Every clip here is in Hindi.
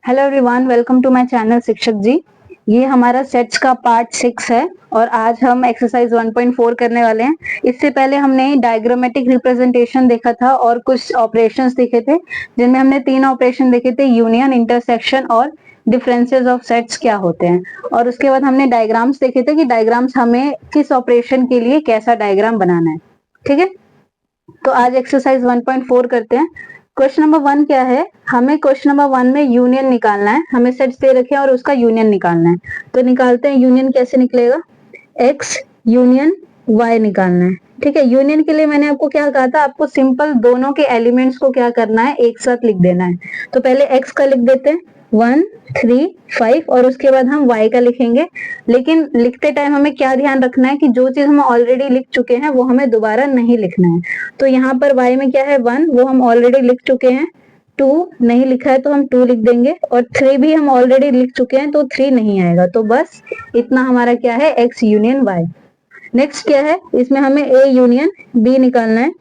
Hello everyone, welcome to my channel Shikshak ji. ये हमारा सेट्स का पार्ट 6 है और आज हम एक्सरसाइज 1.4 करने वाले हैं। इससे पहले हमने डायग्रामेटिक रिप्रेजेंटेशन देखा था और कुछ ऑपरेशंस देखे थे, जिनमें हमने 3 ऑपरेशन देखे थे, यूनियन, इंटरसेक्शन और डिफरेंसेस ऑफ सेट्स क्या होते हैं। और उसके बाद हमने डायग्राम्स देखे थे कि डायग्राम्स हमें किस ऑपरेशन के लिए कैसा डायग्राम बनाना है। ठीक है, तो आज एक्सरसाइज 1.4 करते हैं। क्वेश्चन नंबर 1 क्या है, हमें क्वेश्चन नंबर 1 में यूनियन निकालना है। हमें सेट्स दे रखे हैं और उसका यूनियन निकालना है। तो निकालते हैं। यूनियन कैसे निकलेगा, x यूनियन y निकालना है। ठीक है, यूनियन के लिए मैंने आपको क्या कहा था, आपको सिंपल दोनों के एलिमेंट्स को क्या करना है, एक साथ लिख देना है। तो पहले x का लिख देते हैं 1 3 5 और उसके बाद हम y का लिखेंगे। लेकिन लिखते टाइम हमें क्या ध्यान रखना है कि जो चीज हम ऑलरेडी लिख चुके हैं वो हमें दोबारा नहीं लिखना है। तो यहाँ पर y में क्या है 1, वो हम ऑलरेडी लिख चुके हैं। 2 नहीं लिखा है तो हम 2 लिख देंगे और 3 भी हम ऑलरेडी लिख चुके हैं तो 3 नहीं आएगा। तो बस इतना हमारा क्या है, x यूनियन y। नेक्स्ट क्या है, इसमें हमें a यूनियन b निकालना है।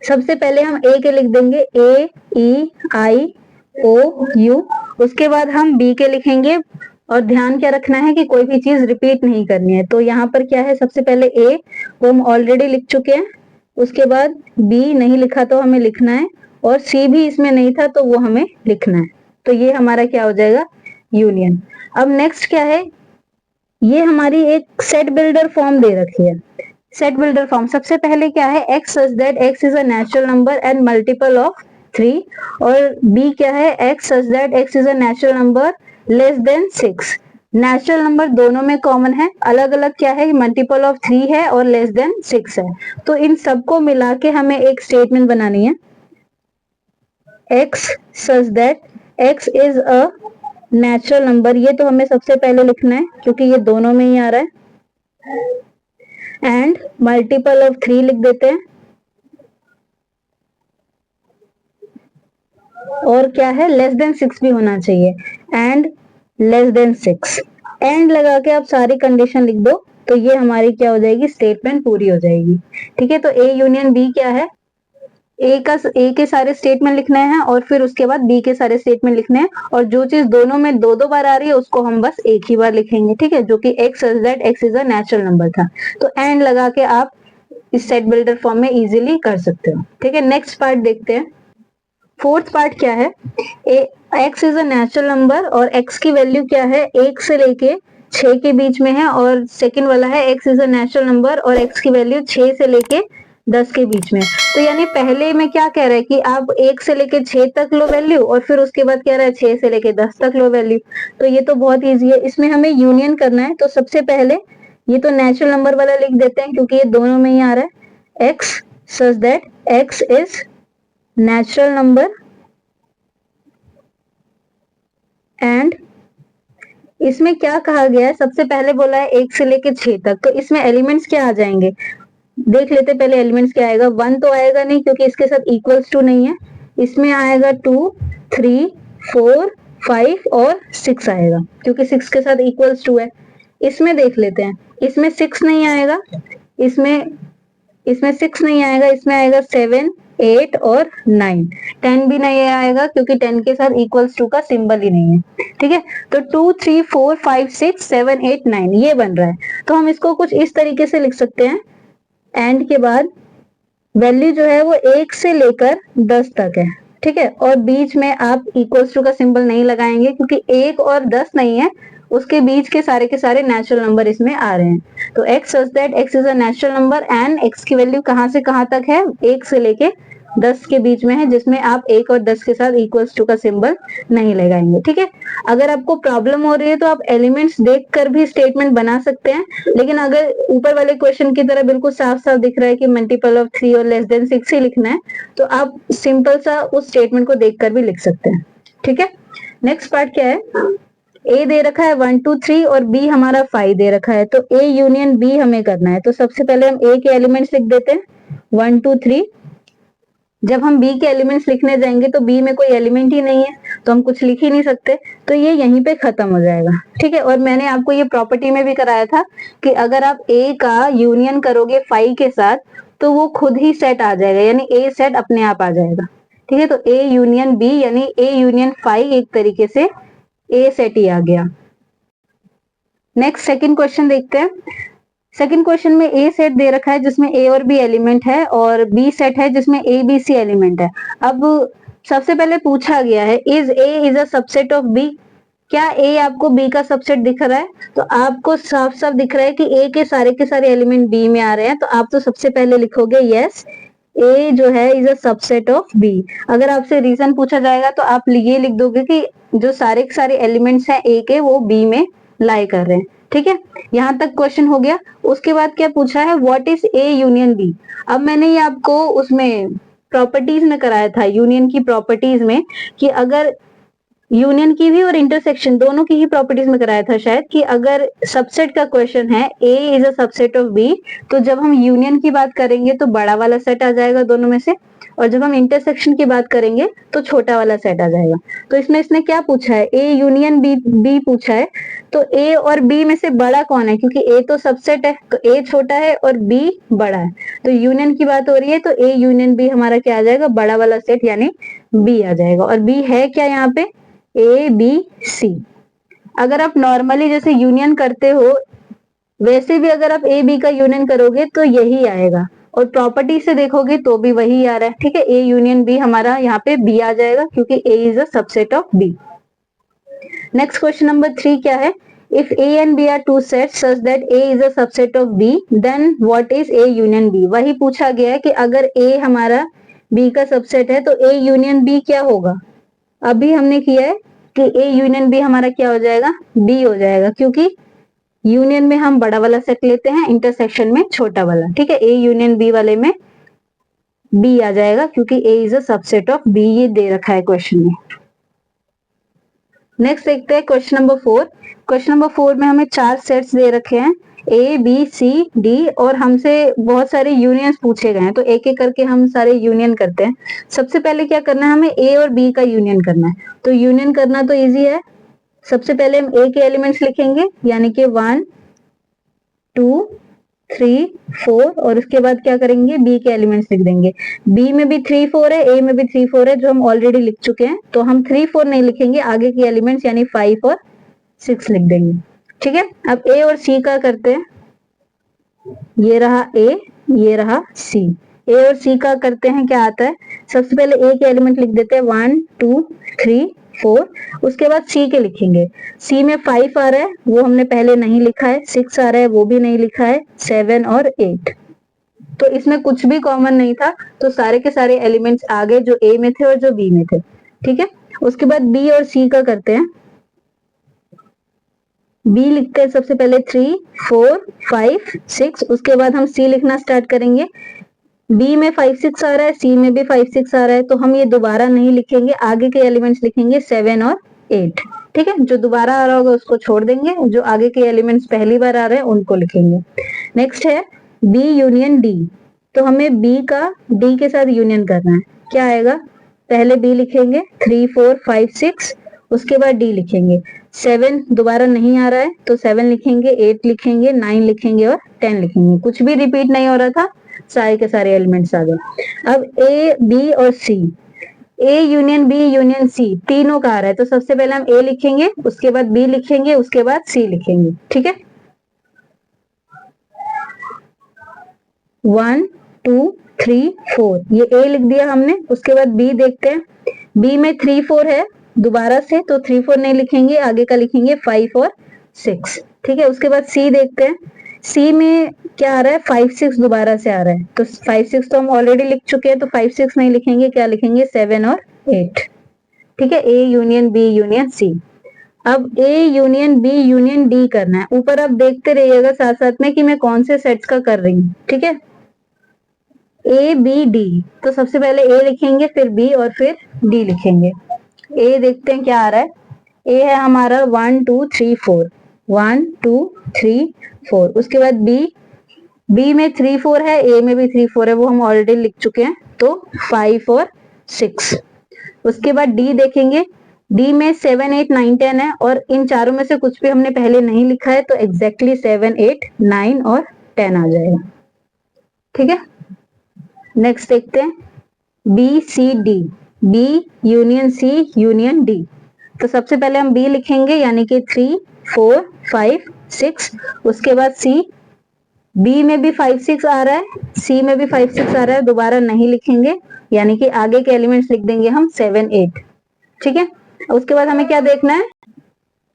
सबसे पहले हम a के लिख देंगे a e i o u, उसके बाद हम b के लिखेंगे। और ध्यान क्या रखना है कि कोई भी चीज रिपीट नहीं करनी है। तो यहाँ पर क्या है, सबसे पहले a वो हम ऑलरेडी लिख चुके हैं, उसके बाद b नहीं लिखा तो हमें लिखना है और c भी इसमें नहीं था तो वो हमें लिखना है। तो ये हमारा क्या हो जाएगा, यूनियन। अब नेक्स्ट क्या है, ये हमारी एक सेट बिल्डर फॉर्म दे रखी है। सेट बिल्डर फॉर्म सबसे पहले क्या है, x such that x is a natural number and multiple of 3, और b क्या है, x such that x is a natural number less than 6। Natural number दोनों में कॉमन है, अलग अलग क्या है, मल्टीपल ऑफ 3 है और लेस देन 6 है। तो इन सबको मिला के हमें एक स्टेटमेंट बनानी है, x such that x is a natural number. ये तो हमें सबसे पहले लिखना है क्योंकि ये दोनों में ही आ रहा है। एंड मल्टीपल ऑफ 3 लिख देते हैं, और क्या है, लेस देन 6 भी होना चाहिए। एंड लेस देन 6, एंड लगा के आप सारी कंडीशन लिख दो तो ये हमारी क्या हो जाएगी, स्टेटमेंट पूरी हो जाएगी। ठीक है, तो a यूनियन b क्या है, ए के सारे स्टेटमेंट लिखने हैं और फिर उसके बाद बी के सारे स्टेटमेंट लिखने हैं, और जो चीज दोनों में दो दो बार आ रही है उसको हम बस एक ही बार लिखेंगे। ठीक है, जो कि x such that x is a natural number था। तो एंड लगा के आप इस सेट बिल्डर फॉर्म में इजीली कर सकते हो। ठीक है, नेक्स्ट पार्ट देखते हैं। फोर्थ पार्ट क्या है, x is a natural number और x की वैल्यू क्या है, 1 से लेके 6 के बीच में है, और सेकंड वाला है x is a natural number और x की वैल्यू 6 से लेके 10 के बीच में। तो यानी पहले में क्या कह रहा है कि आप 1 से लेके 6 तक लो वैल्यू और फिर उसके बाद कह रहा है 6 से लेके 10 तक लो वैल्यू। तो ये तो बहुत ईजी है, इसमें हमें यूनियन करना है। तो सबसे पहले ये तो नेचुरल नंबर वाला लिख देते हैं क्योंकि ये दोनों में ही आ रहा है, x such that x is natural number and इसमें क्या कहा गया है, सबसे पहले बोला है 1 से लेके 6 तक, तो इसमें एलिमेंट्स क्या आ जाएंगे, देख लेते पहले एलिमेंट्स क्या आएगा। 1 तो आएगा नहीं क्योंकि इसके साथ इक्वल्स टू नहीं है, इसमें आएगा 2 3 4 5 और 6 आएगा क्योंकि 6 के साथ इक्वल्स 2 है। इसमें देख लेते हैं, इसमें 6 नहीं आएगा, इसमें 6 नहीं आएगा, इसमें आएगा 7 8 और 9। 10 भी नहीं आएगा क्योंकि 10 के साथ इक्वल्स टू का सिंबल ही नहीं है। ठीक है, तो 2 3 4 5 6 7 8 9 ये बन रहा है। तो हम इसको कुछ इस तरीके से लिख सकते हैं, एंड के बाद वैल्यू जो है वो 1 से लेकर 10 तक है। ठीक है, और बीच में आप इक्वल्स टू का सिंबल नहीं लगाएंगे क्योंकि 1 और 10 नहीं है, उसके बीच के सारे नेचुरल नंबर इसमें आ रहे हैं। तो x such that x is a natural number and x की वैल्यू कहां से कहां तक है, 1 से लेके 10 के बीच में है, जिसमें आप 1 और 10 के साथ इक्वल्स टू का सिंबल नहीं लगाएंगे। ठीक है, अगर आपको प्रॉब्लम हो रही है तो आप एलिमेंट्स देखकर भी स्टेटमेंट बना सकते हैं, लेकिन अगर ऊपर वाले क्वेश्चन की तरह बिल्कुल साफ साफ दिख रहा है कि मल्टीपल ऑफ 3 और लेस देन 6 ही लिखना है तो आप सिंपल सा उस स्टेटमेंट को देखकर भी लिख सकते हैं। ठीक है, नेक्स्ट पार्ट क्या है, ए दे रखा है 1 2 3 और बी हमारा 5 दे रखा है, तो ए यूनियन बी हमें करना है। तो सबसे पहले हम ए के एलिमेंट्स लिख देते हैं 1 2 3। जब हम बी के एलिमेंट्स लिखने जाएंगे तो बी में कोई एलिमेंट ही नहीं है तो हम कुछ लिख ही नहीं सकते, तो ये यहीं पे खत्म हो जाएगा। ठीक है, और मैंने आपको ये प्रॉपर्टी में भी कराया था कि अगर आप ए का यूनियन करोगे 5 के साथ तो वो खुद ही सेट आ जाएगा, यानी ए सेट अपने आप आ जाएगा। ठीक है, तो ए यूनियन बी यानी ए यूनियन फाई एक तरीके से ए सेट ही आ गया। नेक्स्ट सेकंड क्वेश्चन देखते हैं। सेकंड क्वेश्चन में ए सेट दे रखा है जिसमें ए और बी एलिमेंट है, और बी सेट है जिसमें ए बी सी एलिमेंट है। अब सबसे पहले पूछा गया है is A is a subset of B, क्या ए आपको बी का सबसेट दिख रहा है? तो आपको साफ साफ दिख रहा है कि ए के सारे एलिमेंट बी में आ रहे हैं, तो आप तो सबसे पहले लिखोगे यस ए जो है is a subset of B. अगर आपसे रीजन पूछा जाएगा तो आप ये लिख दोगे कि जो सारे के सारे एलिमेंट्स हैं ए के वो बी में लाई कर रहे हैं। ठीक है, यहाँ तक क्वेश्चन हो गया। उसके बाद क्या पूछा है, what is A union B. अब मैंने ये आपको उसमें प्रॉपर्टीज में कराया था, यूनियन की प्रॉपर्टीज में, कि अगर यूनियन की भी और इंटरसेक्शन दोनों की ही प्रॉपर्टीज में कराया था शायद, कि अगर सबसेट का क्वेश्चन है A is a subset of B, तो जब हम यूनियन की बात करेंगे तो बड़ा वाला सेट आ जाएगा दोनों में से, और जब हम इंटरसेक्शन की बात करेंगे तो छोटा वाला सेट आ जाएगा। तो इसमें इसने क्या पूछा है, ए यूनियन बी बी पूछा है, तो ए और बी में से बड़ा कौन है, क्योंकि ए तो सबसेट है तो ए छोटा है और बी बड़ा है, तो यूनियन की बात हो रही है तो ए यूनियन बी हमारा क्या आ जाएगा, बड़ा वाला सेट यानी बी आ जाएगा। और बी है क्या यहाँ पे, ए बी सी। अगर आप नॉर्मली जैसे यूनियन करते हो वैसे भी अगर आप ए बी का यूनियन करोगे तो यही आएगा, और प्रॉपर्टी से देखोगे तो भी वही आ रहा है। ठीक है, ए यूनियन बी हमारा यहाँ पे बी आ जाएगा क्योंकि A is a subset of B. Next question number 3 क्या है, if A and B are two sets such that A is a subset of B then what is A union B. वही पूछा गया है कि अगर ए हमारा बी का सबसेट है तो ए यूनियन बी क्या होगा। अभी हमने किया है कि ए यूनियन बी हमारा क्या हो जाएगा, बी हो जाएगा, क्योंकि यूनियन में हम बड़ा वाला सेट लेते हैं, इंटरसेक्शन में छोटा वाला। ठीक है, ए यूनियन बी वाले में बी आ जाएगा क्योंकि A is a subset of B, ये दे रखा है क्वेश्चन में। नेक्स्ट देखते हैं क्वेश्चन नंबर 4। क्वेश्चन नंबर 4 में हमें 4 सेट्स दे रखे हैं ए बी सी डी, और हमसे बहुत सारे यूनियंस पूछे गए हैं, तो एक एक करके हम सारे यूनियन करते हैं। सबसे पहले क्या करना है, हमें ए और बी का यूनियन करना है। तो यूनियन करना तो इजी है, सबसे पहले हम ए के एलिमेंट्स लिखेंगे यानी कि 1 2 3 4, और उसके बाद क्या करेंगे, बी के एलिमेंट्स लिख देंगे। बी में भी 3 4 है, ए में भी 3 4 है, जो हम ऑलरेडी लिख चुके हैं, तो हम 3 4 नहीं लिखेंगे, आगे के एलिमेंट्स यानी 5 और 6 लिख देंगे। ठीक है, अब ए और सी का करते हैं, ये रहा ए, ये रहा सी। ए और सी का करते हैं, क्या आता है, सबसे पहले ए के एलिमेंट लिख देते हैं 1 2 3 4, उसके बाद सी के लिखेंगे। सी में 5 आ रहा है, वो हमने पहले नहीं लिखा है, 6 आ रहा है, वो भी नहीं लिखा है, 7 और 8। तो इसमें कुछ भी कॉमन नहीं था, तो सारे के सारे एलिमेंट्स आ गए जो ए में थे और जो बी में थे। ठीक है, उसके बाद बी और सी का करते हैं। बी लिखते हैं सबसे पहले 3 4 5 6, उसके बाद हम सी लिखना स्टार्ट करेंगे। बी में 5 6 आ रहा है, सी में भी 5 6 आ रहा है, तो हम ये दोबारा नहीं लिखेंगे, आगे के एलिमेंट्स लिखेंगे 7 और 8। ठीक है, जो दोबारा आ रहा होगा उसको छोड़ देंगे, जो आगे के एलिमेंट्स पहली बार आ रहे हैं उनको लिखेंगे। नेक्स्ट है बी यूनियन डी, तो हमें बी का डी के साथ यूनियन करना है। क्या आएगा, पहले बी लिखेंगे 3 4 5 6, उसके बाद डी लिखेंगे। 7 दोबारा नहीं आ रहा है तो 7 लिखेंगे, 8 लिखेंगे, 9 लिखेंगे और 10 लिखेंगे। कुछ भी रिपीट नहीं हो रहा था, सारे के सारे एलिमेंट्स आ गए। अब ए बी और C, A union B union C तीनों का आ रहा है, तो सबसे पहले हम ए लिखेंगे, उसके बाद बी लिखेंगे, उसके बाद सी लिखेंगे। ठीक है, 1 2 3 4, ये ए लिख दिया हमने। उसके बाद बी देखते हैं, बी में 3 4 है दोबारा से, तो 3 4 नहीं लिखेंगे, आगे का लिखेंगे 5 और 6। ठीक है, उसके बाद सी देखते हैं, सी में क्या आ रहा है, 5 6 दोबारा से आ रहा है, तो 5 6 तो हम ऑलरेडी लिख चुके हैं, तो 5 6 नहीं लिखेंगे, क्या लिखेंगे 7 और 8। ठीक है, A union B union C. अब A union B union D करना है। ऊपर आप देखते रहिएगा साथ साथ में कि मैं कौन से सेट्स का कर रही हूँ। ठीक है, ए बी डी, तो सबसे पहले ए लिखेंगे, फिर बी और फिर डी लिखेंगे। ए देखते हैं क्या आ रहा है, ए है हमारा 1 2 3 4, 1 2 3 4। उसके बाद बी, बी में 3 4 है, ए में भी 3 4 है, वो हम ऑलरेडी लिख चुके हैं, तो 5 और 6। उसके बाद डी देखेंगे, डी में 7 8 9 10 है, और इन चारों में से कुछ भी हमने पहले नहीं लिखा है, तो एग्जैक्टली 7 8 9 और 10 आ जाएगा। ठीक है, नेक्स्ट देखते हैं B C D. B union C union D. तो सबसे पहले हम बी लिखेंगे यानी कि 3 4 5 6, उसके बाद सी, बी में भी 5 6 आ रहा है, सी में भी 5 6 आ रहा है, दोबारा नहीं लिखेंगे यानी कि आगे के एलिमेंट्स लिख देंगे हम 7 8। ठीक है, उसके बाद हमें क्या देखना है,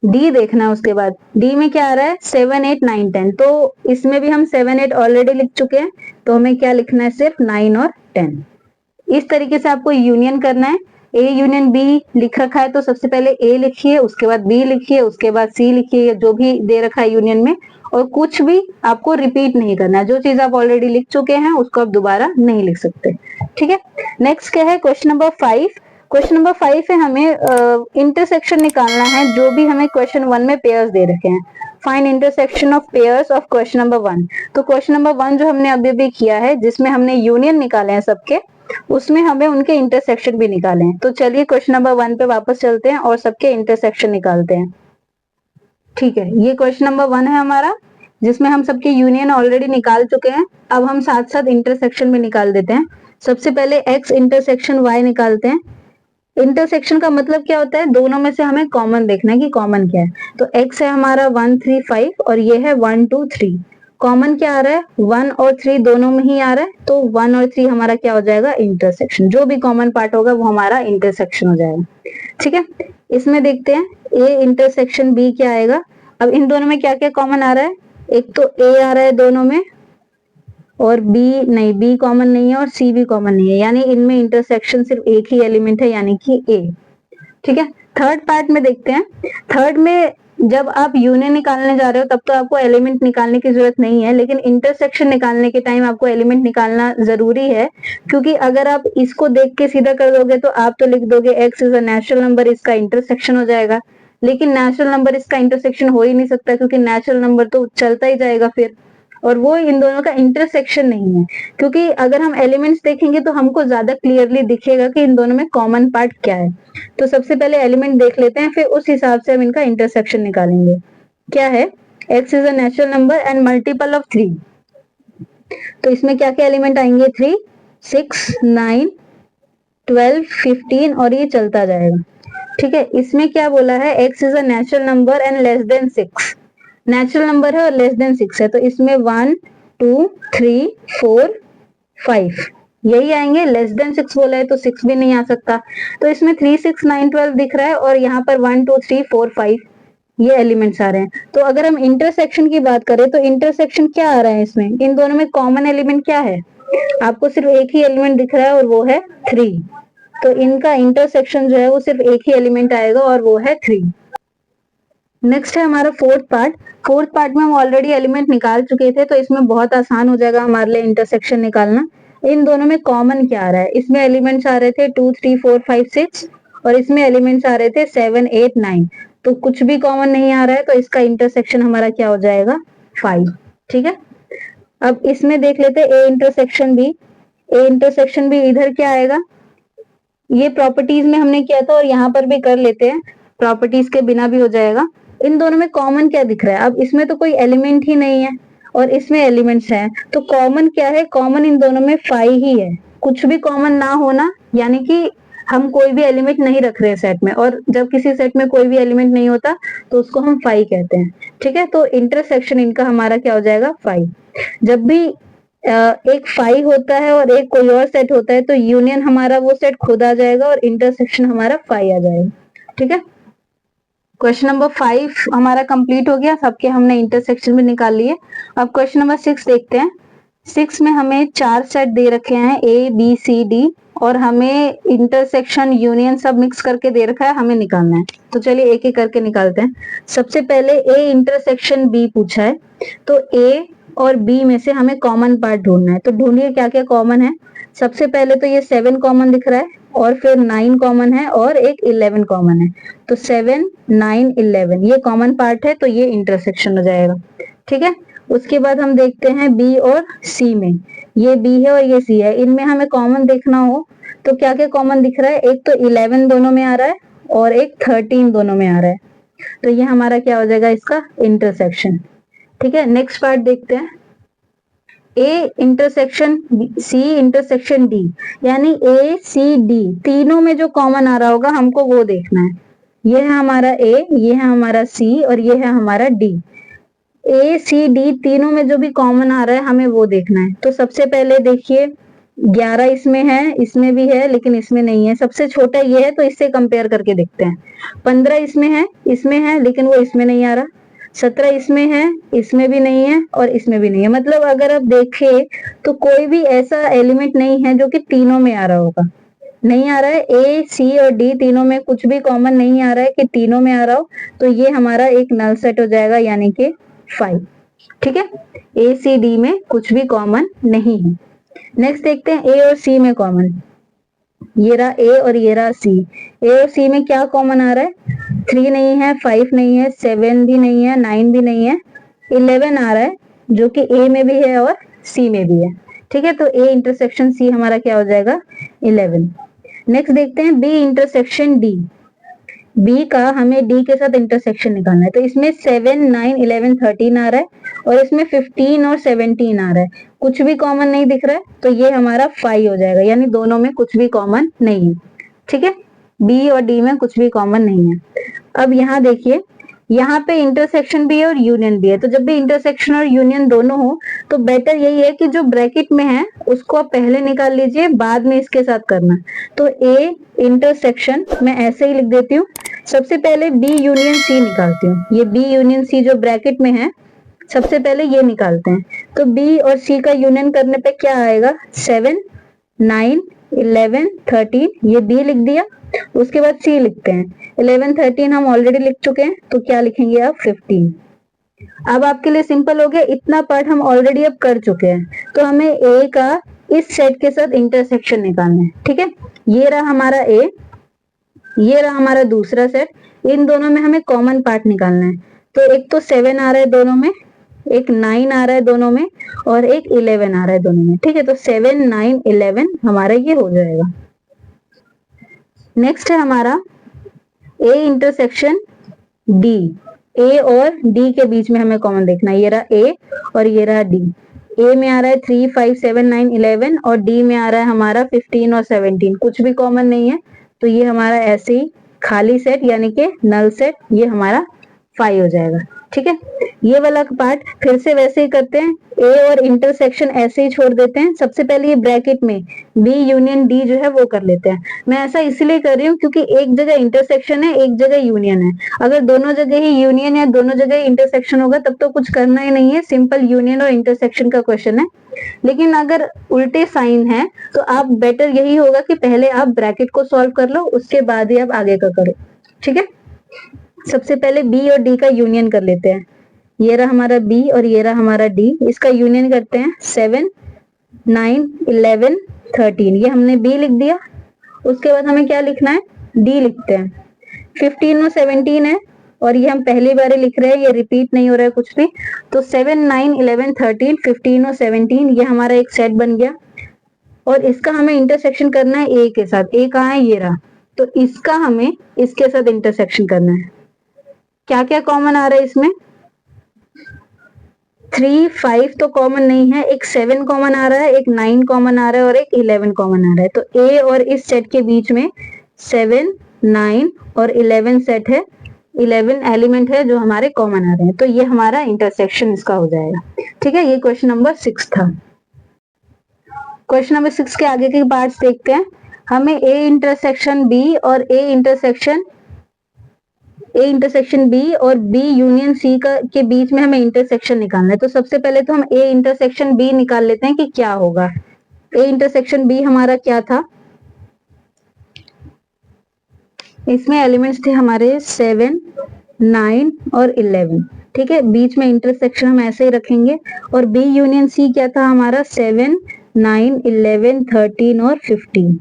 डी देखना है। उसके बाद डी में क्या आ रहा है 7 8 9 10, तो इसमें भी हम 7 8 ऑलरेडी लिख चुके हैं, तो हमें क्या लिखना है सिर्फ 9 और 10। इस तरीके से आपको यूनियन करना है। ए यूनियन बी लिख रखा है तो सबसे पहले ए लिखिए, उसके बाद बी लिखिए, उसके बाद सी लिखिए, जो भी दे रखा है यूनियन में, और कुछ भी आपको रिपीट नहीं करना है। जो चीज आप ऑलरेडी लिख चुके हैं उसको आप दोबारा नहीं लिख सकते। ठीक है, नेक्स्ट क्या है, क्वेश्चन नंबर 5। क्वेश्चन नंबर 5 है, हमें इंटरसेक्शन निकालना है जो भी हमें क्वेश्चन 1 में पेयर्स दे रखे हैं। Find intersection of pairs of question number 1। तो क्वेश्चन नंबर 1 जो हमने अभी भी किया है, जिसमें हमने यूनियन निकाले हैं सबके, उसमें हमें उनके इंटरसेक्शन भी निकाले हैं। तो चलिए क्वेश्चन नंबर 1 पे वापस चलते हैं और सबके इंटरसेक्शन निकालते हैं। ठीक है, ये क्वेश्चन नंबर 1 है हमारा, जिसमें हम सबके यूनियन ऑलरेडी निकाल चुके हैं। अब हम साथ साथ इंटरसेक्शन भी निकाल देते हैं। सबसे पहले x इंटरसेक्शन y निकालते हैं। इंटरसेक्शन का मतलब क्या होता है, दोनों में से हमें कॉमन देखना है कि कॉमन क्या है। तो x है हमारा 1 3 5 और ये है 1 2 3। कॉमन क्या आ रहा है, 1 और 3 दोनों में ही आ रहा है, तो 1 और 3 हमारा क्या हो जाएगा, इंटरसेक्शन। जो भी कॉमन पार्ट होगा वो हमारा इंटरसेक्शन हो जाएगा। ठीक है, इसमें देखते हैं ए इंटरसेक्शन बी क्या आएगा। अब इन दोनों में क्या क्या कॉमन आ रहा है, एक तो ए आ रहा है दोनों में, और बी नहीं, बी कॉमन नहीं है और सी भी कॉमन नहीं है, यानी इनमें इंटरसेक्शन सिर्फ एक ही एलिमेंट है यानी कि ए। ठीक है, थर्ड पार्ट में देखते हैं। थर्ड में जब आप यूनियन निकालने जा रहे हो तब तो आपको एलिमेंट निकालने की जरूरत नहीं है, लेकिन इंटरसेक्शन निकालने के टाइम आपको एलिमेंट निकालना जरूरी है, क्योंकि अगर आप इसको देख के सीधा कर दोगे तो आप तो लिख दोगे x is a natural number, इसका इंटरसेक्शन हो जाएगा। लेकिन नेचुरल नंबर इसका इंटरसेक्शन हो ही नहीं सकता, क्योंकि नेचुरल नंबर तो चलता ही जाएगा फिर, और वो इन दोनों का इंटरसेक्शन नहीं है। क्योंकि अगर हम एलिमेंट्स देखेंगे तो हमको ज्यादा क्लियरली दिखेगा कि इन दोनों में कॉमन पार्ट क्या है। तो सबसे पहले एलिमेंट देख लेते हैं, फिर उस हिसाब से हम इनका इंटरसेक्शन निकालेंगे। क्या है, x is a natural number and multiple of 3। तो इसमें क्या क्या एलिमेंट आएंगे, 3 6 9 12 15 और ये चलता जाएगा। ठीक है, इसमें क्या बोला है, x is a natural number and less than 6। Natural number है और लेस देन 6 है, तो इसमें 1 2 3 4 5 यही आएंगे। लेस देन 6 बोला है तो 6 भी नहीं आ सकता। तो इसमें 3 6 9 12 दिख रहा है और यहाँ पर 1 2 3 4 5 ये एलिमेंट्स आ रहे हैं। तो अगर हम इंटरसेक्शन की बात करें तो इंटरसेक्शन क्या आ रहा है इसमें, इन दोनों में कॉमन एलिमेंट क्या है, आपको सिर्फ एक ही एलिमेंट दिख रहा है और वो है 3। तो इनका इंटरसेक्शन जो है वो सिर्फ एक ही एलिमेंट आएगा और वो है 3। नेक्स्ट है हमारा फोर्थ पार्ट। फोर्थ पार्ट में हम ऑलरेडी एलिमेंट निकाल चुके थे, तो इसमें बहुत आसान हो जाएगा हमारे लिए इंटरसेक्शन निकालना। इन दोनों में कॉमन क्या आ रहा है, इसमें एलिमेंट्स आ रहे थे 2 3 4 5 6 और इसमें एलिमेंट्स आ रहे थे 7 8 9। तो कुछ भी कॉमन नहीं आ रहा है, तो इसका इंटरसेक्शन हमारा क्या हो जाएगा, 5। ठीक है, अब इसमें देख लेते हैं A intersection B. A intersection B इधर क्या आएगा, ये प्रॉपर्टीज में हमने किया था और यहाँ पर भी कर लेते हैं, प्रॉपर्टीज के बिना भी हो जाएगा। इन दोनों में कॉमन क्या दिख रहा है, अब इसमें तो कोई एलिमेंट ही नहीं है और इसमें एलिमेंट्स हैं, तो कॉमन क्या है, कॉमन इन दोनों में 5 ही है। कुछ भी कॉमन ना होना यानी कि हम कोई भी एलिमेंट नहीं रख रहे सेट में, और जब किसी सेट में कोई भी एलिमेंट नहीं होता तो उसको हम 5 कहते हैं। ठीक है, तो इंटरसेक्शन इनका हमारा क्या हो जाएगा, 5। जब भी एक 5 होता है और एक कोई और सेट होता है तो यूनियन हमारा वो सेट खुद आ जाएगा और इंटरसेक्शन हमारा 5 आ जाएगा। ठीक है, क्वेश्चन नंबर 5 हमारा कंप्लीट हो गया, सबके हमने इंटरसेक्शन भी निकाल लिए। अब क्वेश्चन नंबर 6 देखते हैं। 6 में हमें 4 सेट दे रखे हैं ए बी सी डी, और हमें इंटरसेक्शन यूनियन सब मिक्स करके दे रखा है, हमें निकालना है। तो चलिए एक एक करके निकालते हैं। सबसे पहले ए इंटरसेक्शन बी पूछा है, तो ए और बी में से हमें कॉमन पार्ट ढूंढना है। तो ढूंढिए क्या क्या कॉमन है। सबसे पहले तो ये 7 कॉमन दिख रहा है, और फिर 9 कॉमन है और एक 11 कॉमन है। तो 7 9 11 ये कॉमन पार्ट है, तो ये इंटरसेक्शन हो जाएगा। ठीक है, उसके बाद हम देखते हैं बी और सी में, ये बी है और ये सी है, इनमें हमें कॉमन देखना हो तो क्या क्या कॉमन दिख रहा है, एक तो 11 दोनों में आ रहा है और एक 13 दोनों में आ रहा है, तो ये हमारा क्या हो जाएगा, इसका इंटरसेक्शन। ठीक है, नेक्स्ट पार्ट देखते हैं। A intersection C intersection D, यानी ए सी डी तीनों में जो कॉमन आ रहा होगा हमको वो देखना है। ये है हमारा ए, ये है हमारा सी और ये है हमारा डी। ए सी डी तीनों में जो भी कॉमन आ रहा है हमें वो देखना है। तो सबसे पहले देखिए 11 इसमें है, इसमें भी है लेकिन इसमें नहीं है, सबसे छोटा ये है तो इससे कंपेयर करके देखते हैं। 15 इसमें है लेकिन वो इसमें नहीं आ रहा। 17 इसमें है, इसमें भी नहीं है और इसमें भी नहीं है। मतलब अगर आप देखें तो कोई भी ऐसा एलिमेंट नहीं है जो कि तीनों में आ रहा होगा। नहीं आ रहा है, ए सी और डी तीनों में कुछ भी कॉमन नहीं आ रहा है कि तीनों में आ रहा हो, तो ये हमारा एक नल सेट हो जाएगा, यानी कि 5। ठीक है, ए सी डी में कुछ भी कॉमन नहीं है। नेक्स्ट देखते हैं ए और सी में कॉमन। ये रहा ए और ये रहा सी। ए और सी में क्या कॉमन आ रहा है? 3 नहीं है, 5 नहीं है, 7 भी नहीं है, 9 भी नहीं है, 11 आ रहा है जो कि ए में भी है और सी में भी है। ठीक है, तो ए इंटरसेक्शन सी हमारा क्या हो जाएगा? 11। नेक्स्ट देखते हैं बी इंटरसेक्शन डी। बी का हमें डी के साथ इंटरसेक्शन निकालना है। तो इसमें 7, 9, 11, 13 आ रहा है और इसमें 15 और 17 आ रहा है। कुछ भी कॉमन नहीं दिख रहा है तो ये हमारा 5 हो जाएगा, यानी दोनों में कुछ भी कॉमन नहीं है। ठीक है, बी और डी में कुछ भी कॉमन नहीं है। अब यहाँ देखिए, यहाँ पे इंटरसेक्शन भी है और यूनियन भी है। तो जब भी इंटरसेक्शन और यूनियन दोनों हो तो बेटर यही है कि जो ब्रैकेट में है उसको आप पहले निकाल लीजिए, बाद में इसके साथ करना। तो ए इंटरसेक्शन मैं ऐसे ही लिख देती हूँ। सबसे पहले बी यूनियन सी निकालती हूँ। ये बी यूनियन सी जो ब्रैकेट में है, सबसे पहले ये निकालते हैं। तो बी और सी का यूनियन करने पे क्या आएगा? 7, 9, 11, 13, ये बी लिख दिया। उसके बाद सी लिखते हैं। 11, 13 हम ऑलरेडी लिख चुके हैं, तो क्या लिखेंगे अब? 15। अब आपके लिए सिंपल हो गया, इतना पार्ट हम ऑलरेडी अब कर चुके हैं। तो हमें ए का इस सेट के साथ इंटरसेक्शन निकालना है। ठीक है, ये रहा हमारा ए, ये रहा हमारा दूसरा सेट। इन दोनों में हमें कॉमन पार्ट निकालना है। तो एक तो 7 आ रहा है दोनों में, एक 9 आ रहा है दोनों में और एक 11 आ रहा है दोनों में। ठीक है, तो 7, 9, 11 हमारा ये हो जाएगा। नेक्स्ट है हमारा ए इंटरसेक्शन डी। ए और डी के बीच में हमें कॉमन देखना है। ये रहा ए और ये रहा डी। ए में आ रहा है 3, 5, 7, 9, 11 और डी में आ रहा है हमारा 15 और 17। कुछ भी कॉमन नहीं है, तो ये हमारा ऐसे ही खाली सेट यानी कि नल सेट, ये हमारा 5 हो जाएगा। ठीक है, ये वाला पार्ट फिर से वैसे ही करते हैं। ए और इंटरसेक्शन ऐसे ही छोड़ देते हैं। सबसे पहले ये ब्रैकेट में बी यूनियन डी जो है वो कर लेते हैं। मैं ऐसा इसलिए कर रही हूँ क्योंकि एक जगह इंटरसेक्शन है, एक जगह यूनियन है। अगर दोनों जगह ही यूनियन या दोनों जगह इंटरसेक्शन होगा तब तो कुछ करना ही नहीं है, सिंपल यूनियन और इंटरसेक्शन का क्वेश्चन है। लेकिन अगर उल्टे साइन है तो आप बेटर यही होगा कि पहले आप ब्रैकेट को सॉल्व कर लो, उसके बाद ही आप आगे का करो। ठीक है, सबसे पहले बी और डी का यूनियन कर लेते हैं। ये रहा हमारा बी और ये रहा हमारा डी। इसका यूनियन करते हैं। 7, 9, 11, 13 ये हमने बी लिख दिया। उसके बाद हमें क्या लिखना है? डी लिखते हैं। 15 और 17 है और ये हम पहली बार लिख रहे हैं, ये रिपीट नहीं हो रहा है कुछ भी। तो 7, 9, 11, 13, 15 और 17 ये हमारा एक सेट बन गया और इसका हमें इंटरसेक्शन करना है ए के साथ। ए कहाँ है? ये रहा। तो इसका हमें इसके साथ इंटरसेक्शन करना है। क्या क्या कॉमन आ रहा है इसमें? 3, 5 तो कॉमन नहीं है, एक 7 कॉमन आ रहा है, एक 9 कॉमन आ रहा है और एक 11 कॉमन आ रहा है। तो ए और इस सेट के बीच में 7, 9 और 11 सेट है, 11 एलिमेंट है जो हमारे कॉमन आ रहे हैं। तो ये हमारा इंटरसेक्शन इसका हो जाएगा। ठीक है, ये क्वेश्चन नंबर 6 था। क्वेश्चन नंबर 6 के आगे के पार्ट्स देखते हैं। हमें ए इंटरसेक्शन बी और ए इंटरसेक्शन बी और बी यूनियन सी के बीच में हमें इंटरसेक्शन निकालना है। तो सबसे पहले तो हम ए इंटरसेक्शन बी निकाल लेते हैं कि क्या होगा। ए इंटरसेक्शन बी हमारा क्या था? इसमें एलिमेंट्स थे हमारे 7, 9 और 11। ठीक है, बीच में इंटरसेक्शन हम ऐसे ही रखेंगे। और बी यूनियन सी क्या था हमारा? 7, 9, 11, 13 और 15।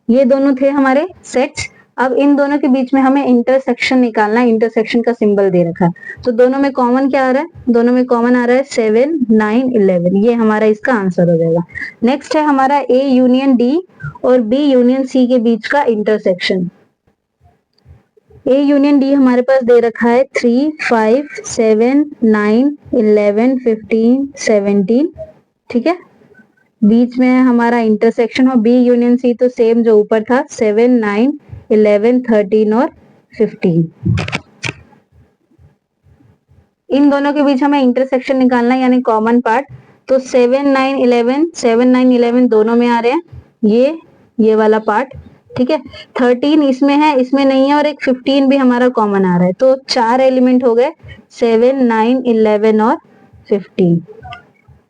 ये दोनों थे हमारे सेट्स। अब इन दोनों के बीच में हमें इंटरसेक्शन निकालना है। इंटरसेक्शन का सिंबल दे रखा है। तो दोनों में कॉमन क्या आ रहा है? दोनों में कॉमन आ रहा है 7, 9, 11। ये हमारा इसका आंसर हो जाएगा। नेक्स्ट है हमारा ए यूनियन डी और बी यूनियन सी के बीच का इंटरसेक्शन। ए यूनियन डी हमारे पास दे रखा है 3, 5, 7, 9, 11, 15, 17। ठीक है, बीच में है हमारा इंटरसेक्शन और बी यूनियन सी तो सेम जो ऊपर था 7, 9, 11, 13 और 15। इन दोनों के बीच हमें इंटरसेक्शन निकालना है यानी कॉमन पार्ट। तो 7, 9, 11, 7, 9, 11 दोनों में आ रहे हैं, ये वाला पार्ट। ठीक है, 13 इसमें है, इसमें नहीं है, और एक 15 भी हमारा कॉमन आ रहा है। तो 4 एलिमेंट हो गए, 7, 9, 11 और 15।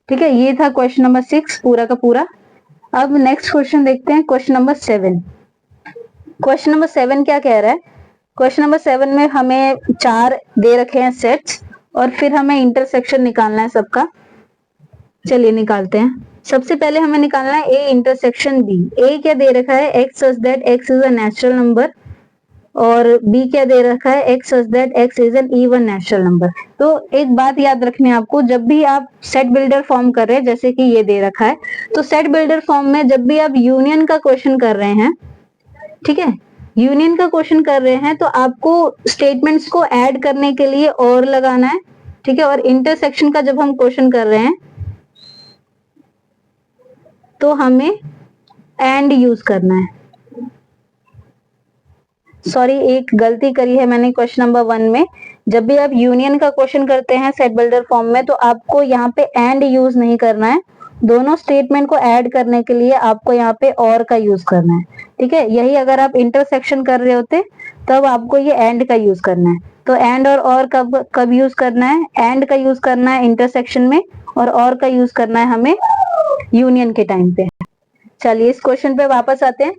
ठीक है, ये था क्वेश्चन नंबर 6 पूरा का पूरा। अब नेक्स्ट क्वेश्चन देखते हैं, क्वेश्चन नंबर 7। क्वेश्चन नंबर 7 क्या कह रहा है? क्वेश्चन नंबर 7 में हमें 4 दे रखे हैं सेट्स और फिर हमें इंटरसेक्शन निकालना है सबका। चलिए निकालते हैं। सबसे पहले हमें निकालना है ए इंटरसेक्शन बी। ए क्या दे रखा है? X such that x is a natural number, और बी क्या दे रखा है? X such that x is an even natural number. तो एक बात याद रखनी है आपको, जब भी आप सेट बिल्डर फॉर्म कर रहे हैं, जैसे कि ये दे रखा है, तो सेट बिल्डर फॉर्म में जब भी आप यूनियन का क्वेश्चन कर रहे हैं, ठीक है, यूनियन का क्वेश्चन कर रहे हैं, तो आपको स्टेटमेंट्स को ऐड करने के लिए और लगाना है। ठीक है, और इंटरसेक्शन का जब हम क्वेश्चन कर रहे हैं तो हमें एंड यूज करना है। सॉरी, एक गलती करी है मैंने क्वेश्चन नंबर 1 में। जब भी आप यूनियन का क्वेश्चन करते हैं सेट बिल्डर फॉर्म में, तो आपको यहाँ पे एंड यूज नहीं करना है। दोनों स्टेटमेंट को ऐड करने के लिए आपको यहाँ पे और का यूज करना है। ठीक है, यही अगर आप इंटरसेक्शन कर रहे होते तब आपको ये एंड का यूज करना है। तो एंड और कब कब यूज करना है? एंड का यूज करना है इंटरसेक्शन में, और का यूज करना है हमें यूनियन के टाइम पे। चलिए इस क्वेश्चन पे वापस आते हैं।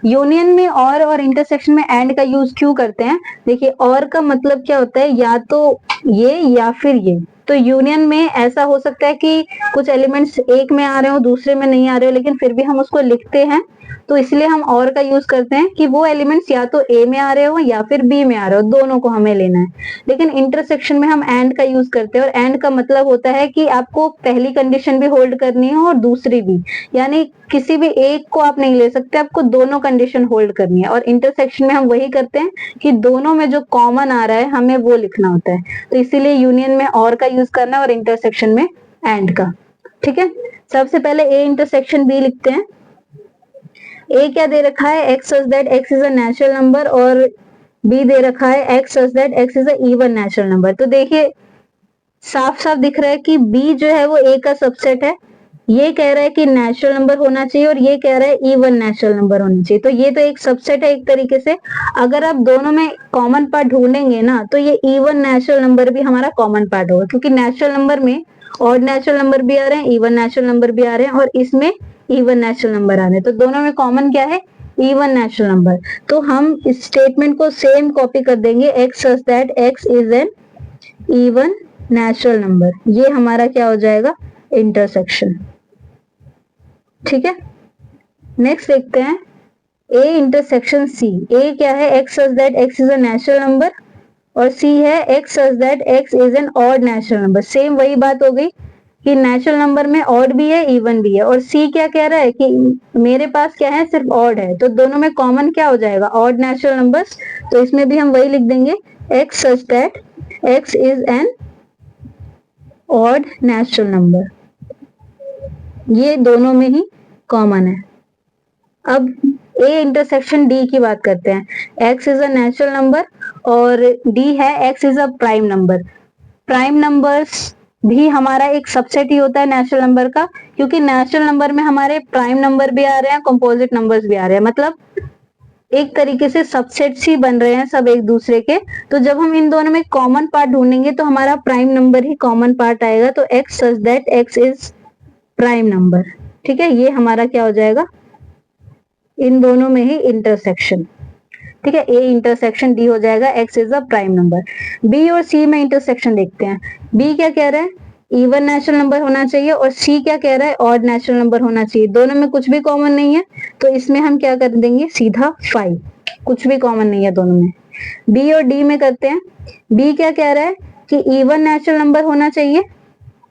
यूनियन में और इंटरसेक्शन में एंड का यूज क्यों करते हैं? देखिए, और का मतलब क्या होता है? या तो ये या फिर ये। तो यूनियन में ऐसा हो सकता है कि कुछ एलिमेंट्स एक में आ रहे हो, दूसरे में नहीं आ रहे हो, लेकिन फिर भी हम उसको लिखते हैं, तो इसलिए हम और का यूज करते हैं कि वो एलिमेंट्स या तो ए में आ रहे हो या फिर बी में आ रहे हो, दोनों को हमें लेना है। लेकिन इंटरसेक्शन में हम एंड का यूज करते हैं, और एंड का मतलब होता है कि आपको पहली कंडीशन भी होल्ड करनी है और दूसरी भी, यानी किसी भी एक को आप नहीं ले सकते, आपको दोनों कंडीशन होल्ड करनी है। और इंटरसेक्शन में हम वही करते हैं कि दोनों में जो कॉमन आ रहा है हमें वो लिखना होता है। तो इसीलिए यूनियन में और का यूज करना है और इंटरसेक्शन में एंड का। ठीक है, सबसे पहले ए इंटरसेक्शन बी लिखते हैं। ए क्या दे रखा है? X such that x is a natural number, और बी दे रखा है x such that x is a even natural number. तो देखिए साफ साफ दिख रहा है कि बी जो है वो ए का सबसेट है। ये कह रहा है कि नेचुरल नंबर होना चाहिए और ये कह रहा है इवन नेचुरल नंबर होना चाहिए। तो ये तो एक सबसेट है एक तरीके से। अगर आप दोनों में कॉमन पार्ट ढूंढेंगे ना, तो ये इवन नेचुरल नंबर भी हमारा कॉमन पार्ट होगा, क्योंकि नेचुरल नंबर में ऑड नेचुरल नंबर भी आ रहे हैं, इवन नेचुरल नंबर भी आ रहे हैं, और इसमें इवन नेचुरल नंबर आ रहे हैं। तो दोनों में कॉमन क्या है? Even natural number. तो हम इस स्टेटमेंट को सेम कॉपी कर देंगे, x such that x is an even natural number. ये हमारा क्या हो जाएगा? इंटरसेक्शन। ठीक है, नेक्स्ट देखते हैं ए इंटरसेक्शन सी। ए क्या है? X such that x is a natural number, और सी है x such that x is an odd natural number. Same वही बात हो गई कि नेचुरल नंबर में ऑड भी है इवन भी है। और सी क्या कह रहा है कि मेरे पास क्या है? सिर्फ ऑड है। तो दोनों में कॉमन क्या हो जाएगा? Odd natural numbers. तो इसमें भी हम वही लिख देंगे, x such that x is an odd natural number. ये दोनों में ही कॉमन है। अब ए इंटरसेक्शन डी की बात करते हैं। X is a natural number और डी है x is a prime number. Prime numbers भी हमारा एक सबसेट ही होता है नेचुरल नंबर का, क्योंकि नेचुरल नंबर में हमारे प्राइम नंबर भी आ रहे हैं, कंपोजिट नंबर्स भी आ रहे हैं, मतलब एक तरीके से सबसेट्स ही बन रहे हैं सब एक दूसरे के। तो जब हम इन दोनों में कॉमन पार्ट ढूंढेंगे तो हमारा प्राइम नंबर ही कॉमन पार्ट आएगा। तो x such that x is prime number. ठीक है, ये हमारा क्या हो जाएगा? इन दोनों में ही इंटरसेक्शन। ठीक है, ए इंटरसेक्शन डी हो जाएगा, X is a prime number. B और सी में इंटरसेक्शन देखते हैं। बी क्या कह रहा है? इवन नेचुरल नंबर होना चाहिए, और सी क्या कह रहा है? ऑड नेचुरल नंबर होना चाहिए। दोनों में कुछ भी कॉमन नहीं है, तो इसमें हम क्या कर देंगे? सीधा 5। कुछ भी कॉमन नहीं है दोनों में। बी और डी में करते हैं। बी क्या कह रहा है? कि इवन नेचुरल नंबर होना चाहिए,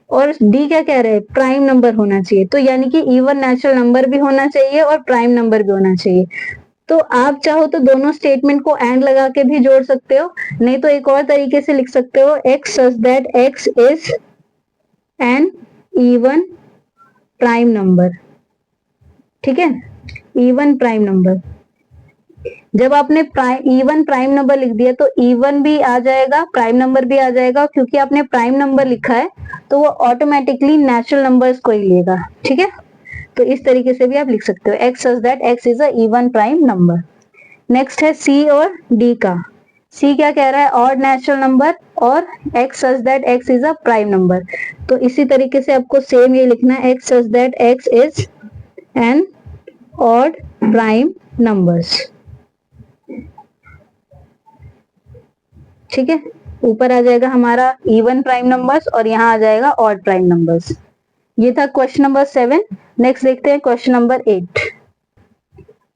और डी क्या कह रहे हैं? प्राइम नंबर होना चाहिए। तो यानी कि इवन नेचुरल नंबर भी होना चाहिए और प्राइम नंबर भी होना चाहिए। तो आप चाहो तो दोनों स्टेटमेंट को एंड लगा के भी जोड़ सकते हो, नहीं तो एक और तरीके से लिख सकते हो, x such that x is an even prime number, ठीक है, इवन प्राइम नंबर। जब आपने इवन प्राइम नंबर लिख दिया तो इवन भी आ जाएगा, प्राइम नंबर भी आ जाएगा, क्योंकि आपने प्राइम नंबर लिखा है तो वो ऑटोमेटिकली नेचुरल नंबर्स को ही लेगा, ठीक है। तो इस तरीके से भी आप लिख सकते हो x such that x is a even prime number. Next है सी और डी का। सी क्या कह रहा है, ऑड नेचुरल नंबर, और x such that x is a prime number. तो इसी तरीके से आपको सेम ये लिखना है, x such that x is an odd prime numbers, ठीक है। ऊपर आ जाएगा हमारा इवन प्राइम नंबर्स और यहाँ आ जाएगा ऑड प्राइम नंबर्स। ये था क्वेश्चन नंबर 7। नेक्स्ट देखते हैं क्वेश्चन नंबर 8।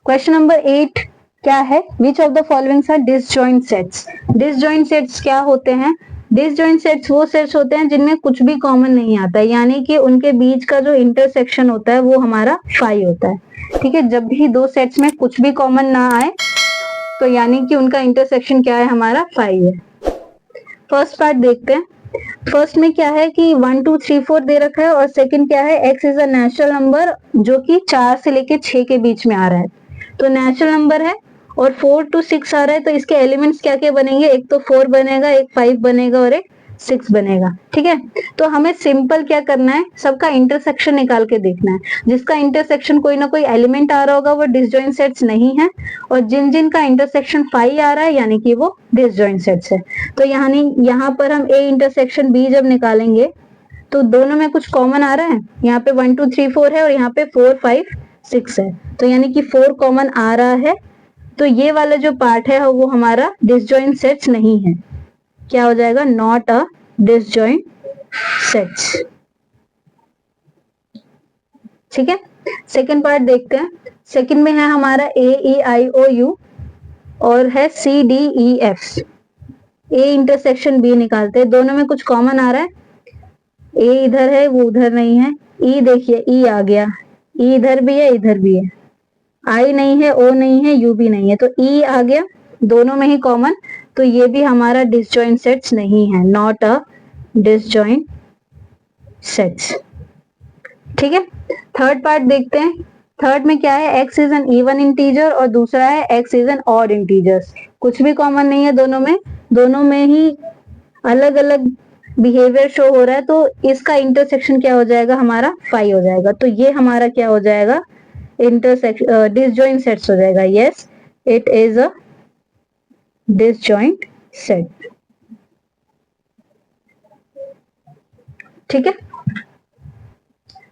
क्वेश्चन नंबर 8 क्या है, which of the followings are disjoint sets. Disjoint sets क्या होते हैं, डिसजॉइंट सेट्स वो सेट्स होते हैं जिनमें कुछ भी कॉमन नहीं आता है, यानी कि उनके बीच का जो इंटरसेक्शन होता है वो हमारा 5 होता है, ठीक है। जब भी दो सेट्स में कुछ भी कॉमन ना आए तो यानी कि उनका इंटरसेक्शन क्या है, हमारा 5 है। फर्स्ट पार्ट देखते हैं। फर्स्ट में क्या है कि 1 2 3 4 दे रखा है, और सेकंड क्या है, x is a natural number जो कि 4 से लेके 6 के बीच में आ रहा है, तो नेचुरल नंबर है। और 4 to 6 आ रहा है, तो इसके एलिमेंट्स क्या क्या बनेंगे, एक तो 4 बनेगा, एक 5 बनेगा और एक 6 बनेगा, ठीक है। तो हमें सिंपल क्या करना है, सबका इंटरसेक्शन निकाल के देखना है। जिसका इंटरसेक्शन कोई ना कोई एलिमेंट आ रहा होगा वो डिसजॉइंट सेट्स नहीं है, और जिन जिन का इंटरसेक्शन 5 आ रहा है यानी कि वो डिसजॉइंट सेट्स है। तो यहाँ पर हम a इंटरसेक्शन b जब निकालेंगे तो दोनों में कुछ कॉमन आ रहा है, यहाँ पे 1 2 3 4 है और यहाँ पे 4 5 6 है, तो यानी कि 4 कॉमन आ रहा है। तो ये वाला जो पार्ट है वो हमारा डिसजॉइंट सेट्स नहीं है, क्या हो जाएगा, नॉट अ डिसजॉइंट सेट्स, ठीक है। सेकंड पार्ट देखते हैं। सेकंड में है हमारा a e i o u और है c d e f। a intersection b निकालते हैं, दोनों में कुछ कॉमन आ रहा है, a इधर है वो उधर नहीं है, e देखिए e आ गया, e इधर भी है इधर भी है, I नहीं है, O नहीं है, U भी नहीं है, तो E आ गया, दोनों में ही कॉमन, तो ये भी हमारा डिसजॉइंट सेट्स नहीं है, नॉट अ डिसजॉइंट सेट्स, ठीक है। थर्ड पार्ट देखते हैं। थर्ड में क्या है, x is an even integer और दूसरा है x is an odd integers. कुछ भी कॉमन नहीं है दोनों में ही अलग अलग बिहेवियर शो हो रहा है, तो इसका इंटरसेक्शन क्या हो जाएगा, हमारा 5 हो जाएगा। तो ये हमारा क्या हो जाएगा, इंटरसेक्शन डिसजॉइंट सेट्स हो जाएगा। Yes, it is a disjoint set, ठीक है।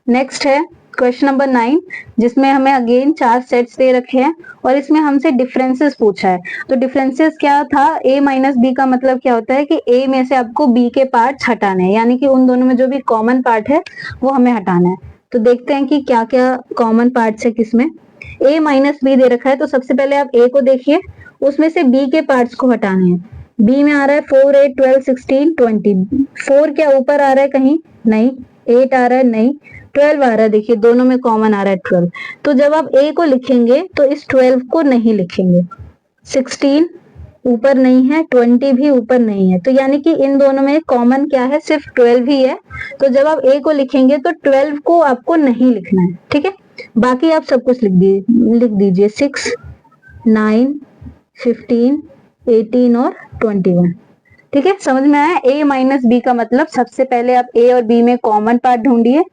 नेक्स्ट है क्वेश्चन नंबर 9, जिसमें हमें अगेन 4 सेट्स दे रखे हैं और इसमें हमसे डिफरेंसेस पूछा है। तो डिफरेंसेस क्या था, a माइनस बी का मतलब क्या होता है कि a में से आपको b के पार्ट्स हटाने हैं, यानी कि उन दोनों में जो भी कॉमन पार्ट है वो हमें हटाना है। तो देखते हैं कि क्या क्या कॉमन पार्ट्स है किसमें। a माइनस बी दे रखा है, तो सबसे पहले आप a को देखिए, उसमें से b के पार्ट्स को हटाने हैं। b में आ रहा है 4 8 12 16 20, 4 क्या ऊपर आ रहा है कहीं, नहीं, 8 आ रहा है, नहीं, 12 आ रहा है, देखिए दोनों में कॉमन आ रहा है 12। तो जब आप a को लिखेंगे तो इस 12 को नहीं लिखेंगे, 16 ऊपर नहीं है, 20 भी ऊपर नहीं है, तो यानी कि इन दोनों में कॉमन क्या है, सिर्फ 12 ही है। तो जब आप a को लिखेंगे तो 12 को आपको नहीं लिखना है, ठीक है। बाकी आप सब कुछ लिख दीजिए 6 9 15 18 और 21, ठीक है। समझ में आया, a माइनस बी का मतलब सबसे पहले आप a और b में कॉमन पार्ट ढूंढिए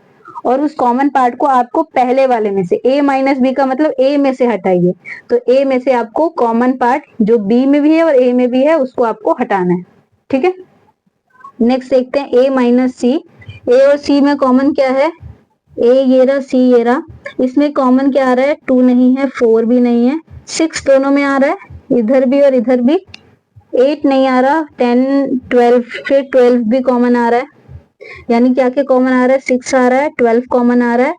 और उस कॉमन पार्ट को आपको पहले वाले में से, a माइनस बी का मतलब a में से हटाइए, तो a में से आपको कॉमन पार्ट जो b में भी है और a में भी है उसको आपको हटाना है, ठीक है। नेक्स्ट देखते हैं a माइनस सी। a और c में कॉमन क्या है, a ये रहा, c ये रहा, इसमें कॉमन क्या आ रहा है, 2 नहीं है, 4 भी नहीं है, 6 दोनों में आ रहा है, इधर भी और इधर भी, 8 नहीं आ रहा, 10 12, फिर 12 भी कॉमन आ रहा है, यानी क्या क्या कॉमन आ रहा है, 6 आ रहा है, 12 कॉमन आ रहा है,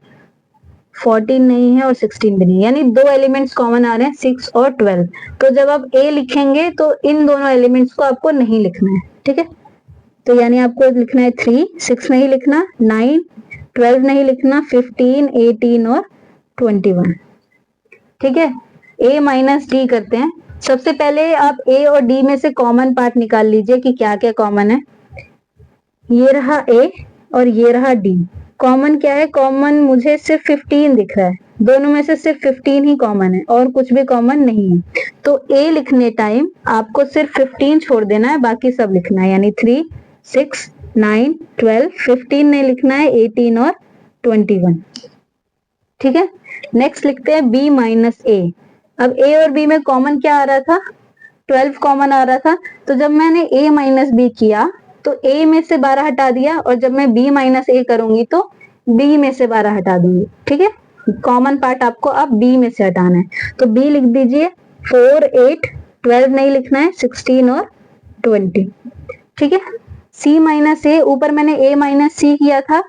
14 नहीं है और 16 भी नहीं है, यानी दो एलिमेंट्स कॉमन आ रहे हैं, 6 और 12। तो जब आप a लिखेंगे तो इन दोनों एलिमेंट्स को आपको नहीं लिखना है, ठीक है। तो यानी आपको लिखना है 3, 6 नहीं लिखना, 9 12 नहीं लिखना, 15 18 और 21, ठीक है। a माइनस डी करते हैं। सबसे पहले आप a और d में से कॉमन पार्ट निकाल लीजिए कि क्या क्या कॉमन है। ये रहा a और ये रहा d, कॉमन क्या है? कॉमन मुझे सिर्फ 15 दिख रहा है, दोनों में से सिर्फ 15 ही कॉमन है और कुछ भी कॉमन नहीं है। तो ए लिखने टाइम आपको सिर्फ 15 छोड़ देना है, बाकी सब लिखना है, यानी 3, 6, 9, 12, 15 नहीं लिखना है, 18 और 21। ठीक है, नेक्स्ट लिखते हैं बी माइनस ए। अब ए और बी में कॉमन क्या आ रहा था? 12 कॉमन आ रहा था। तो जब मैंने a माइनस बी किया तो a में से 12 हटा दिया, और जब मैं b माइनस ए करूंगी तो b में से 12 हटा दूंगी। ठीक है, कॉमन पार्ट आपको अब b में से हटाना है। तो b लिख दीजिए, 4, 8, 12 नहीं लिखना है, 16 और 20। ठीक है, c माइनस ए, ऊपर मैंने a माइनस सी किया था,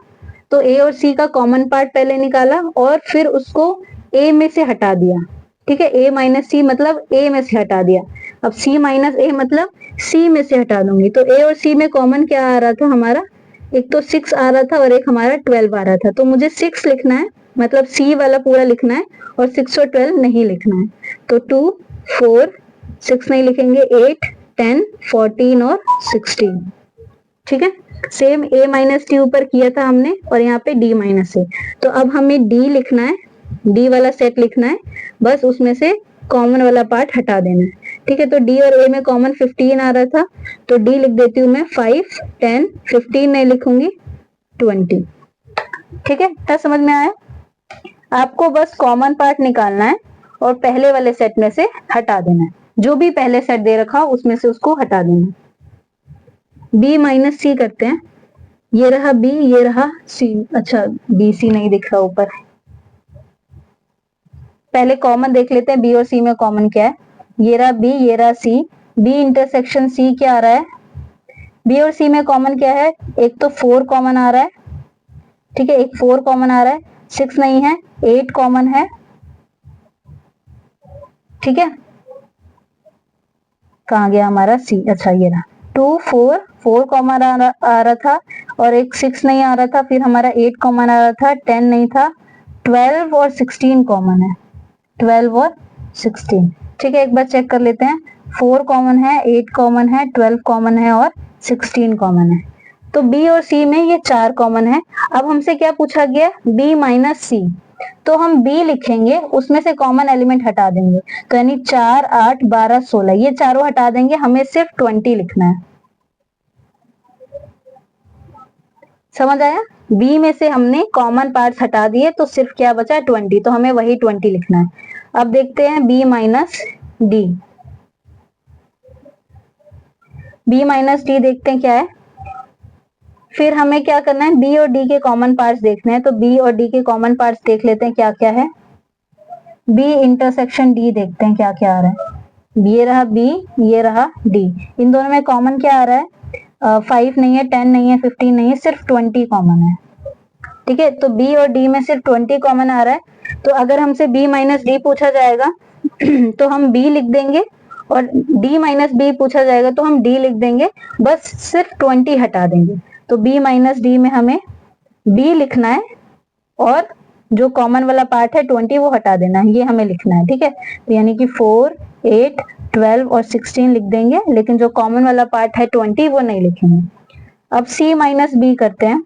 तो a और c का कॉमन पार्ट पहले निकाला और फिर उसको a में से हटा दिया। ठीक है, a माइनस सी मतलब a में से हटा दिया। अब c माइनस ए मतलब c में से हटा दूंगी। तो a और c में कॉमन क्या आ रहा था हमारा? एक तो 6 आ रहा था और एक हमारा 12 आ रहा था। तो मुझे 6 लिखना है, मतलब c वाला पूरा लिखना है, और 6 और 12 नहीं लिखना है। तो 2, 4, 6 नहीं लिखेंगे, 8, 10, 14 और 16। ठीक है, सेम a माइनस टी ऊपर किया था हमने और यहाँ पे d माइनस ए। तो अब हमें d लिखना है, d वाला सेट लिखना है, बस उसमें से कॉमन वाला पार्ट हटा देना है। ठीक है, तो d और a में कॉमन 15 आ रहा था, तो d लिख देती हूँ मैं 5, 10, 15 नहीं लिखूंगी, 20। ठीक है, क्या समझ में आया? आपको बस कॉमन पार्ट निकालना है और पहले वाले सेट में से हटा देना है, जो भी पहले सेट दे रखा हो उसमें से उसको हटा देना है। b माइनस सी करते हैं, ये रहा b, ये रहा c। अच्छा, बी सी नहीं दिख रहा ऊपर, पहले कॉमन देख लेते हैं b और c में कॉमन क्या है। ये रहा b, ये रहा c, b इंटरसेक्शन c क्या आ रहा है? b और c में कॉमन क्या है? एक तो 4 कॉमन आ रहा है, ठीक है, एक 4 कॉमन आ रहा है, 6 नहीं है, 8 कॉमन है। ठीक है, कहाँ गया हमारा c? अच्छा, ये रहा 2, 4 कॉमन आ रहा था और एक 6 नहीं आ रहा था, फिर हमारा 8 कॉमन आ रहा था, 10 नहीं था, 12 और 16 कॉमन है, 12 और 16। ठीक है, एक बार चेक कर लेते हैं, 4 कॉमन है, 8 कॉमन है, 12 कॉमन है और 16 कॉमन है। तो b और c में ये 4 कॉमन है। अब हमसे क्या पूछा गया? b माइनस सी। तो हम b लिखेंगे, उसमें से कॉमन एलिमेंट हटा देंगे, तो यानी 4, 8, 12, 16 ये चारों हटा देंगे, हमें सिर्फ 20 लिखना है। समझ आया? b में से हमने कॉमन पार्ट्स हटा दिए तो सिर्फ क्या बचा? 20, तो हमें वही 20 लिखना है। अब देखते हैं b minus D. b minus D देखते हैं क्या है। फिर हमें क्या करना है? b और d के कॉमन पार्ट्स देखने हैं, तो b और d के कॉमन पार्ट्स देख लेते हैं क्या क्या है। b इंटरसेक्शन d देखते हैं क्या क्या आ रहा है। ये रहा b, ये रहा d, इन दोनों में कॉमन क्या आ रहा है? 5 नहीं है, 10 नहीं है, 15 नहीं है, सिर्फ 20 कॉमन है। ठीक है, तो b और d में सिर्फ 20 कॉमन आ रहा है। तो अगर हमसे b माइनस डी पूछा जाएगा तो हम b लिख देंगे, और d माइनस b पूछा जाएगा तो हम d लिख देंगे, बस सिर्फ 20 हटा देंगे। तो b माइनस डी में हमें b लिखना है और जो कॉमन वाला पार्ट है 20 वो हटा देना है, ये हमें लिखना है। ठीक है, तो यानी कि 4, 8, 12 और 16 लिख देंगे, लेकिन जो कॉमन वाला पार्ट है 20 वो नहीं लिखेंगे। अब c माइनस बी करते हैं।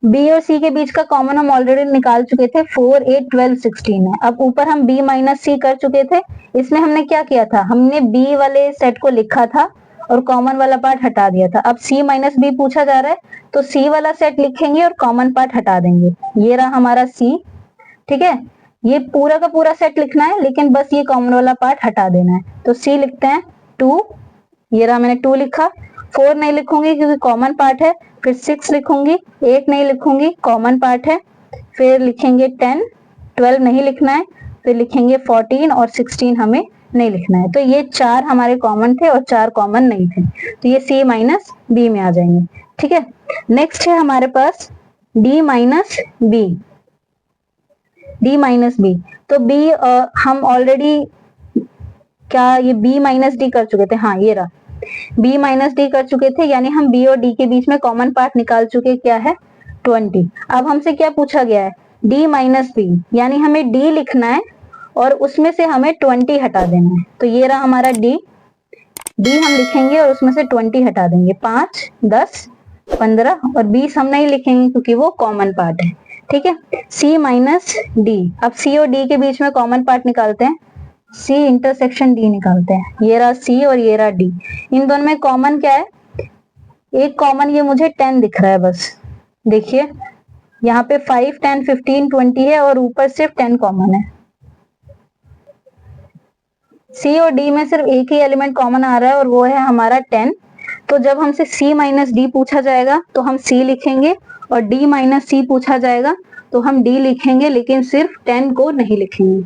b और c के बीच का कॉमन हम ऑलरेडी निकाल चुके थे, 4, 8, 12, 16 है। अब ऊपर हम b माइनस सी कर चुके थे, इसमें हमने क्या किया था? हमने b वाले सेट को लिखा था और कॉमन वाला पार्ट हटा दिया था। अब c माइनस बी पूछा जा रहा है, तो c वाला सेट लिखेंगे और कॉमन पार्ट हटा देंगे। ये रहा हमारा c। ठीक है, ये पूरा का पूरा सेट लिखना है, लेकिन बस ये कॉमन वाला पार्ट हटा देना है। तो c लिखते हैं 2, ये रहा मैंने 2 लिखा, 4 नहीं लिखूंगी क्योंकि कॉमन पार्ट है, फिर 6 लिखूंगी, 8 नहीं लिखूंगी, कॉमन पार्ट है, फिर लिखेंगे 10, 12 नहीं लिखना है, फिर लिखेंगे 14 और 16 हमें नहीं लिखना है। तो ये 4 हमारे कॉमन थे और 4 कॉमन नहीं थे, तो ये c माइनस बी में आ जाएंगे। ठीक है, नेक्स्ट है हमारे पास d minus B. d minus B, तो b हम ऑलरेडी क्या ये b माइनस डी कर चुके थे? हाँ, ये रहा b माइनस डी कर चुके थे, यानी हम b और d के बीच में कॉमन पार्ट निकाल चुके, क्या है? 20। अब हमसे क्या पूछा गया है? d माइनस बी, यानी हमें d लिखना है और उसमें से हमें 20 हटा देना है। तो ये रहा हमारा d हम लिखेंगे और उसमें से 20 हटा देंगे, 5, 10, 15 और 20 हम नहीं लिखेंगे क्योंकि वो कॉमन पार्ट है। ठीक है, C माइनस डी। अब C और D के बीच में कॉमन पार्ट निकालते हैं, C इंटरसेक्शन D निकालते हैं। ये रहा C और ये रहा D। इन दोनों में कॉमन क्या है? एक कॉमन ये मुझे 10 दिख रहा है बस। देखिए यहाँ पे 5, 10, 15, 20 है और ऊपर सिर्फ 10 कॉमन है। C और D में सिर्फ एक ही एलिमेंट कॉमन आ रहा है और वो है हमारा 10। तो जब हमसे C माइनस डी पूछा जाएगा तो हम C लिखेंगे, और D माइनस C पूछा जाएगा तो हम D लिखेंगे, लेकिन सिर्फ 10 को नहीं लिखेंगे।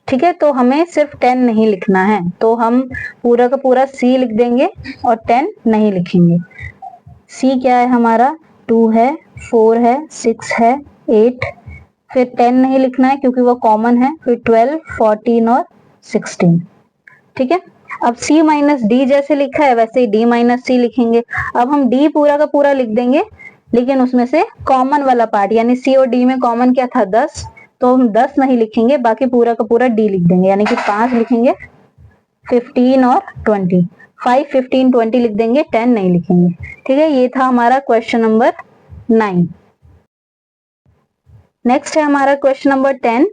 ठीक है, तो हमें सिर्फ 10 नहीं लिखना है, तो हम पूरा का पूरा C लिख देंगे और 10 नहीं लिखेंगे। C क्या है हमारा? 2 है, 4 है, 6 है, 8, फिर 10 नहीं लिखना है क्योंकि वो कॉमन है, फिर 12, 14 और 16। ठीक है, अब C माइनस डी जैसे लिखा है वैसे ही D माइनस C लिखेंगे। अब हम D पूरा का पूरा लिख देंगे, लेकिन उसमें से कॉमन वाला पार्ट यानी C और D में कॉमन क्या था? 10, तो हम 10 नहीं लिखेंगे, बाकी पूरा का पूरा D लिख देंगे, यानी कि 5 लिखेंगे, 15 और 20। 5, 15, 20 लिख देंगे, 10 नहीं लिखेंगे। ठीक है, ये था हमारा क्वेश्चन नंबर 9। नेक्स्ट है हमारा क्वेश्चन नंबर 10।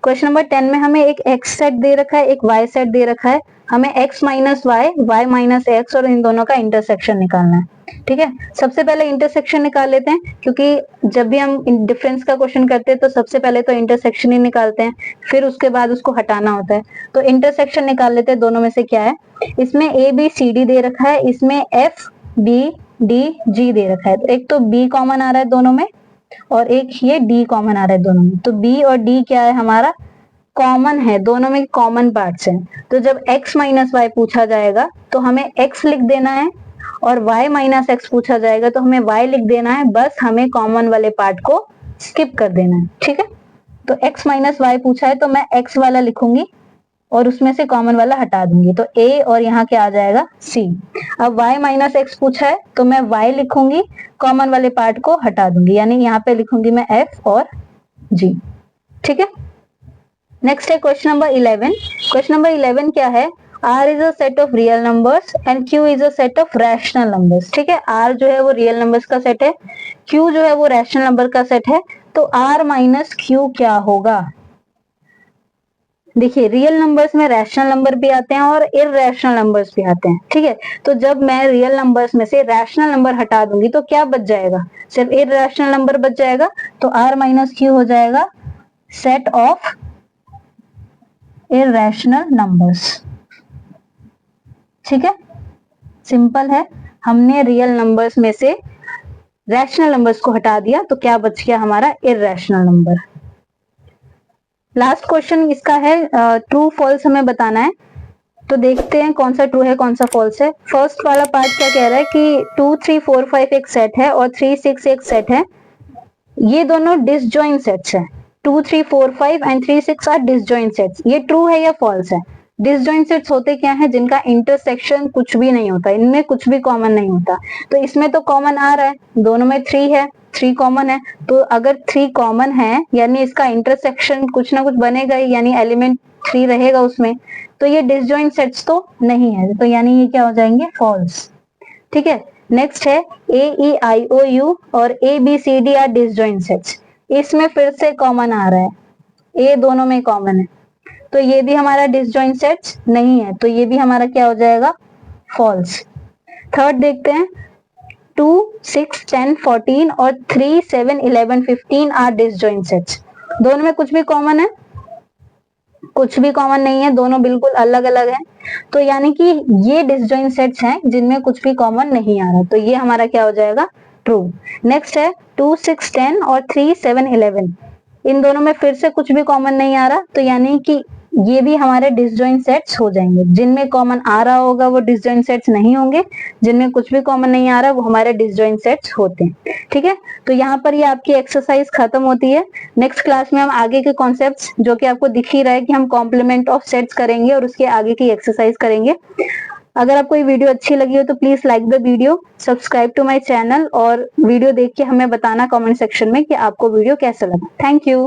क्वेश्चन नंबर 10 में हमें एक x सेट दे रखा है, एक y सेट दे रखा है। हमें x minus Y, y minus x और इन दोनों का इंटरसेक्शन निकालना है। ठीक है, सबसे पहले इंटरसेक्शन निकाल लेते हैं, क्योंकि जब भी हम डिफरेंस का क्वेश्चन करते हैं तो सबसे पहले तो इंटरसेक्शन ही निकालते हैं, फिर उसके बाद उसको हटाना होता है। तो इंटरसेक्शन निकाल लेते हैं, दोनों में से क्या है। इसमें a b c d दे रखा है, इसमें f b d g दे रखा है। तो एक तो b कॉमन आ रहा है दोनों में, और एक ये D कॉमन आ रहा है दोनों में। तो B और D क्या है हमारा? कॉमन है, दोनों में कॉमन पार्ट्स हैं। तो जब x माइनस वाई पूछा जाएगा तो हमें x लिख देना है, और y माइनस x पूछा जाएगा तो हमें y लिख देना है। बस हमें कॉमन वाले पार्ट को स्किप कर देना है। ठीक है, तो x माइनस वाई पूछा है तो मैं x वाला लिखूंगी और उसमें से कॉमन वाला हटा दूंगी, तो a और यहाँ क्या आ जाएगा? C। अब y माइनस x पूछा है तो मैं y लिखूंगी, कॉमन वाले पार्ट को हटा दूंगी, यानी यहाँ पे लिखूंगी मैं f और g। ठीक है, नेक्स्ट है क्वेश्चन नंबर 11। क्वेश्चन नंबर 11 क्या है? R is a set of real numbers and Q is a set of rational numbers. ठीक है, R जो है वो रियल नंबर्स का सेट है, Q जो है वो रैशनल नंबर का सेट है। तो R माइनस Q क्या होगा? देखिए, रियल नंबर्स में रैशनल नंबर भी आते हैं और इररेशनल नंबर्स भी आते हैं। ठीक है, तो जब मैं रियल नंबर्स में से रैशनल नंबर हटा दूंगी तो क्या बच जाएगा? सिर्फ इररेशनल नंबर बच जाएगा। तो R माइनस Q हो जाएगा सेट ऑफ इररेशनल नंबर्स। ठीक है, सिंपल है। हमने रियल नंबर्स में से रैशनल नंबर्स को हटा दिया तो क्या बच गया हमारा? Irrational number. लास्ट क्वेश्चन इसका है, ट्रू फॉल्स हमें बताना है। तो देखते हैं कौन सा ट्रू है कौन सा फॉल्स है। फर्स्ट वाला पार्ट क्या कह रहा है कि 2, 3, 4, 5 एक सेट है और 3, 6 एक सेट है। ये दोनों डिसजॉइंट सेट्स हैं। 2, 3, 4, 5 एंड 3, 6 आर डिसजॉइंट सेट्स। ये ट्रू है या फॉल्स है? डिसजॉइंट सेट्स होते क्या है? जिनका इंटरसेक्शन कुछ भी नहीं होता, इनमें कुछ भी कॉमन नहीं होता। तो इसमें तो कॉमन आ रहा है, दोनों में 3 है, 3 कॉमन है। तो अगर 3 कॉमन है यानी इसका इंटरसेक्शन कुछ ना कुछ बनेगा ही, यानी एलिमेंट 3 रहेगा उसमें। तो ये डिसजॉइंट सेट्स तो नहीं है, तो यानी ये क्या हो जाएंगे? फॉल्स। ठीक है, नेक्स्ट है AEIOU और ABCD आर डिसजॉइंट सेट्स। इसमें फिर से कॉमन आ रहा है, ए दोनों में कॉमन है, तो ये भी हमारा डिसजॉइंट सेट्स नहीं है, तो ये भी हमारा क्या हो जाएगा? फॉल्स। थर्ड देखते हैं, 2, 6, 10, 14 और 3, 7, 11, 15 आर डिसजॉइंट सेट्स। दोनों में कुछ भी कॉमन है? कुछ भी कॉमन नहीं है, दोनों बिल्कुल अलग अलग है। तो यानी कि ये डिसजॉइंट सेट्स हैं जिनमें कुछ भी कॉमन नहीं आ रहा, तो ये हमारा क्या हो जाएगा? ट्रू। नेक्स्ट है 2, 6, 10 और 3, 7, 11। इन दोनों में फिर से कुछ भी कॉमन नहीं आ रहा, तो यानी कि ये भी हमारे डिसजॉइंट सेट्स हो जाएंगे। जिनमें कॉमन आ रहा होगा वो डिसजॉइंट सेट्स नहीं होंगे, जिनमें कुछ भी कॉमन नहीं आ रहा वो हमारे डिसजॉइंट सेट्स होते हैं। ठीक है, तो यहाँ पर ये आपकी एक्सरसाइज खत्म होती है। नेक्स्ट क्लास में हम आगे के कॉन्सेप्ट्स, जो कि आपको दिख ही रहा है कि हम कॉम्प्लीमेंट ऑफ सेट्स करेंगे और उसके आगे की एक्सरसाइज करेंगे। अगर आपको ये वीडियो अच्छी लगी हो तो please like the video, subscribe to my channel, और वीडियो देख के हमें बताना कमेंट सेक्शन में कि आपको वीडियो कैसा लगा। Thank you.